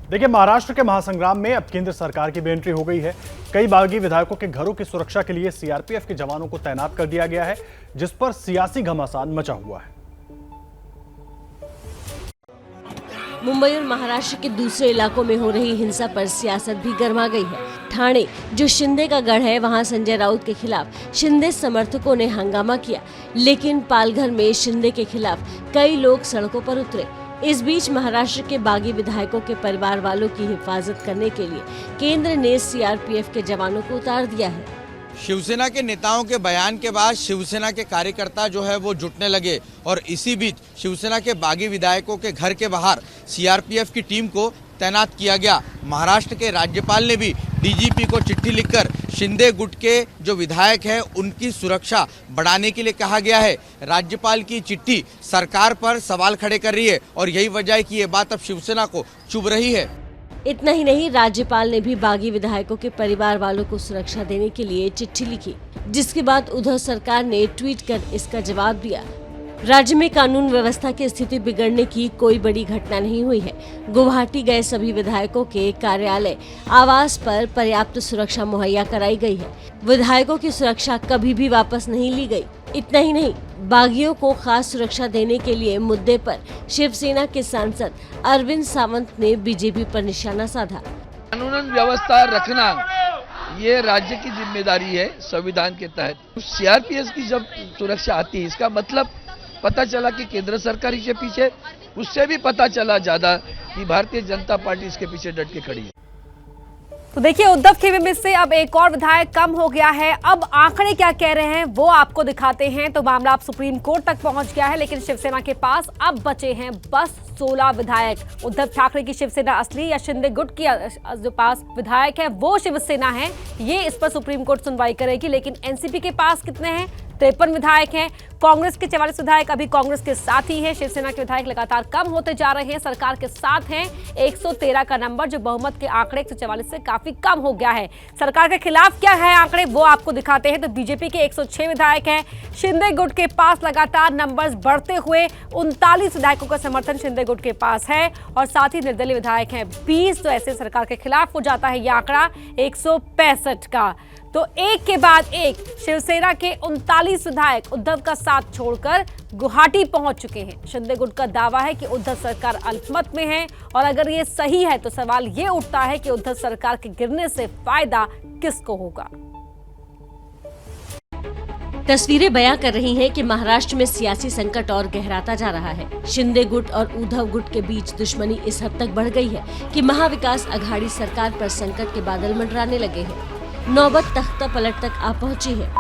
देखिए, महाराष्ट्र के महासंग्राम में अब केंद्र सरकार की भी एंट्री हो गई है। कई बागी विधायकों के घरों की सुरक्षा के लिए सीआरपीएफ के जवानों को तैनात कर दिया गया है, जिस पर सियासी घमासान मचा हुआ है। मुंबई और महाराष्ट्र के दूसरे इलाकों में हो रही हिंसा पर सियासत भी गर्मा गई है। ठाणे, जो शिंदे का गढ़ है, वहां संजय राउत के खिलाफ शिंदे समर्थकों ने हंगामा किया, लेकिन पालघर में शिंदे के खिलाफ कई लोग सड़कों पर उतरे। इस बीच महाराष्ट्र के बागी विधायकों के परिवार वालों की हिफाजत करने के लिए केंद्र ने सीआरपीएफ के जवानों को उतार दिया है। शिवसेना के नेताओं के बयान के बाद शिवसेना के कार्यकर्ता जो है वो जुटने लगे और इसी बीच शिवसेना के बागी विधायकों के घर के बाहर सीआरपीएफ की टीम को तैनात किया गया। महाराष्ट्र के राज्यपाल ने भी डीजीपी को चिट्ठी लिखकर शिंदे गुट के जो विधायक हैं उनकी सुरक्षा बढ़ाने के लिए कहा गया है। राज्यपाल की चिट्ठी सरकार पर सवाल खड़े कर रही है और यही वजह है कि ये बात अब शिवसेना को चुभ रही है। इतना ही नहीं, राज्यपाल ने भी बागी विधायकों के परिवार वालों को सुरक्षा देने के लिए चिट्ठी लिखी, जिसके बाद उद्धव सरकार ने ट्वीट कर इसका जवाब दिया। राज्य में कानून व्यवस्था की स्थिति बिगड़ने की कोई बड़ी घटना नहीं हुई है। गुवाहाटी गए सभी विधायकों के कार्यालय, आवास पर पर्याप्त सुरक्षा मुहैया कराई गई है। विधायकों की सुरक्षा कभी भी वापस नहीं ली गई। इतना ही नहीं, बागियों को खास सुरक्षा देने के लिए मुद्दे पर शिवसेना के सांसद अरविंद सावंत ने बीजेपी पर निशाना साधा। कानून व्यवस्था रखना ये राज्य की जिम्मेदारी है संविधान के तहत। सीआरपीएफ की जब सुरक्षा आती है, इसका मतलब पता चला कि केंद्र सरकार इसके पीछे, उससे भी पता चला ज्यादा कि भारतीय जनता पार्टी इसके पीछे डट के खड़ी है। तो देखिए, उद्धव खेमे में से अब एक और विधायक कम हो गया है। अब आंकड़े क्या कह रहे हैं वो आपको दिखाते हैं। तो मामला अब सुप्रीम कोर्ट तक पहुंच गया है, लेकिन शिवसेना के पास अब बचे हैं बस 16 विधायक। उद्धव ठाकरे की शिवसेना असली या शिंदे गुट की जो पास विधायक है वो शिवसेना है, ये इस पर सुप्रीम कोर्ट सुनवाई करेगी। लेकिन एनसीपी के पास कितने हैं? 53 विधायक हैं। कांग्रेस के 44 विधायक अभी कांग्रेस के साथ ही हैं। शिवसेना के विधायक लगातार कम होते जा रहे हैं, सरकार के साथ हैं। 113 का नंबर, जो बहुमत के आंकड़े 144 से काफी कम हो गया है। सरकार के खिलाफ क्या है आंकड़े वो आपको दिखाते हैं। तो बीजेपी के 106 विधायक हैं। शिंदे गुट के पास लगातार नंबर्स बढ़ते हुए 39 विधायकों का समर्थन शिंदे गुट के पास है और साथ ही निर्दलीय विधायक हैं 20। तो ऐसे सरकार के खिलाफ हो जाता है यह आंकड़ा 165 का। तो एक के बाद एक शिवसेना के 39 विधायक उद्धव का साथ छोड़कर गुवाहाटी पहुंच चुके हैं। शिंदे गुट का दावा है कि उद्धव सरकार अल्पमत में है और अगर ये सही है तो सवाल ये उठता है कि उद्धव सरकार के गिरने से फायदा किसको होगा। तस्वीरें बयां कर रही हैं कि महाराष्ट्र में सियासी संकट और गहराता जा रहा है। शिंदे गुट और उद्धव गुट के बीच दुश्मनी इस हद तक बढ़ गई है कि महाविकास अघाड़ी सरकार पर संकट के बादल मंडराने लगे हैं। नौबत तख्ता पलट तक आ पहुंची है।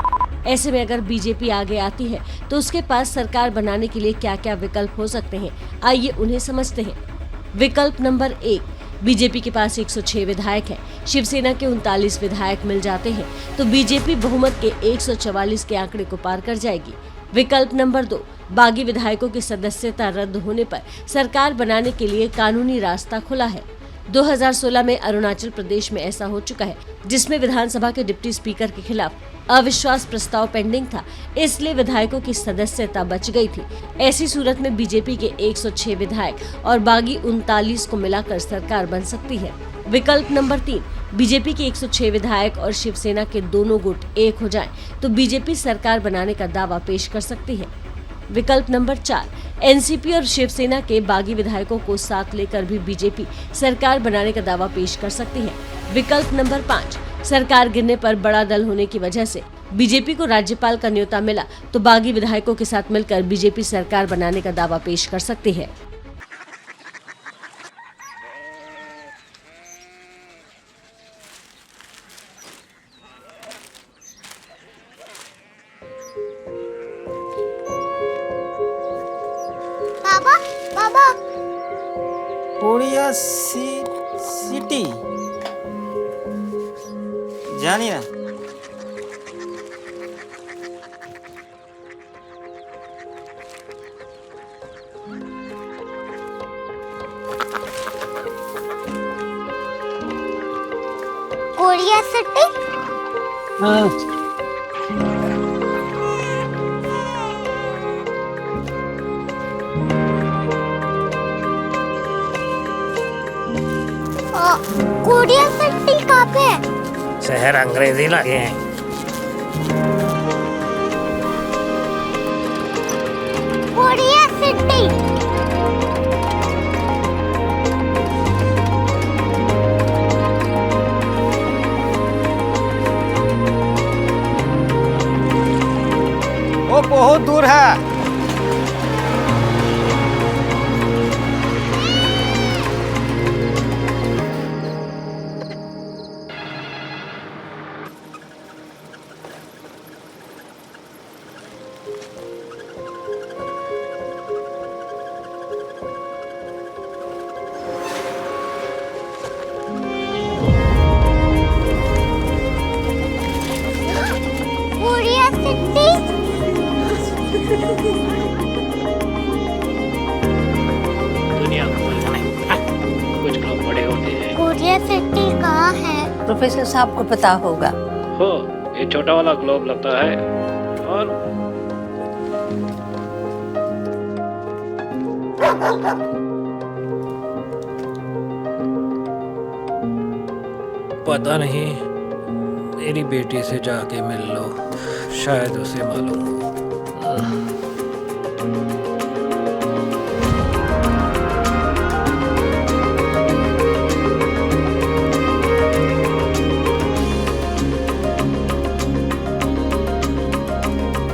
ऐसे में अगर बीजेपी आगे आती है तो उसके पास सरकार बनाने के लिए क्या क्या विकल्प हो सकते हैं, आइए उन्हें समझते हैं। विकल्प नंबर 1, बीजेपी के पास 106 विधायक हैं। शिवसेना के 39 विधायक मिल जाते हैं तो बीजेपी बहुमत के 144 के आंकड़े को पार कर जाएगी। विकल्प नंबर 2, बागी विधायकों की सदस्यता रद्द होने पर सरकार बनाने के लिए कानूनी रास्ता खुला है। 2016 में अरुणाचल प्रदेश में ऐसा हो चुका है, जिसमें विधानसभा के डिप्टी स्पीकर के खिलाफ अविश्वास प्रस्ताव पेंडिंग था, इसलिए विधायकों की सदस्यता बच गई थी। ऐसी सूरत में बीजेपी के 106 विधायक और बागी 39 को मिलाकर सरकार बन सकती है। विकल्प नंबर 3, बीजेपी के 106 विधायक और शिवसेना के दोनों गुट एक हो जाएं, तो बीजेपी सरकार बनाने का दावा पेश कर सकती है। विकल्प नंबर 4, एनसीपी और शिवसेना के बागी विधायकों को साथ लेकर भी बीजेपी सरकार बनाने का दावा पेश कर सकती है। विकल्प नंबर 5, सरकार गिरने पर बड़ा दल होने की वजह से बीजेपी को राज्यपाल का न्योता मिला तो बागी विधायकों के साथ मिलकर बीजेपी सरकार बनाने का दावा पेश कर सकती है। कोरिया सिटी जानी ना। Korea city? हाँ। कोरिया सिटी कहाँ पे है? शहर अंग्रेजी लगे हैं। Korea city. वो बहुत दूर है। Korea city. दुनिया कुछ लोग बड़े होते हैं। कोरिया सिटी कहाँ है? प्रोफेसर साहब को पता होगा। हो, ये छोटा वाला ग्लोब लगता है और पता नहीं, मेरी बेटी से जाके मिल लो, शायद उसे मालूम हो।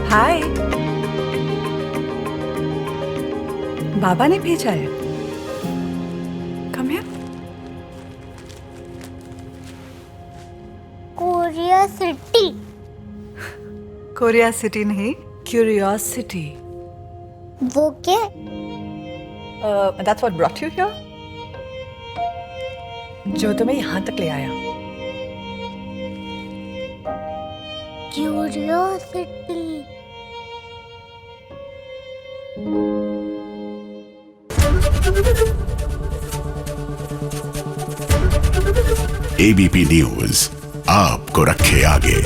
हाय, बाबा ने भेजा है। Come here. Korea city. Korea city नहीं, क्यूरियोसिटी। वो क्या? That's what brought you here. जो तुम्हें यहाँ तक ले आया। क्यूरियोसिटी। एबीपी न्यूज आपको रखे आगे।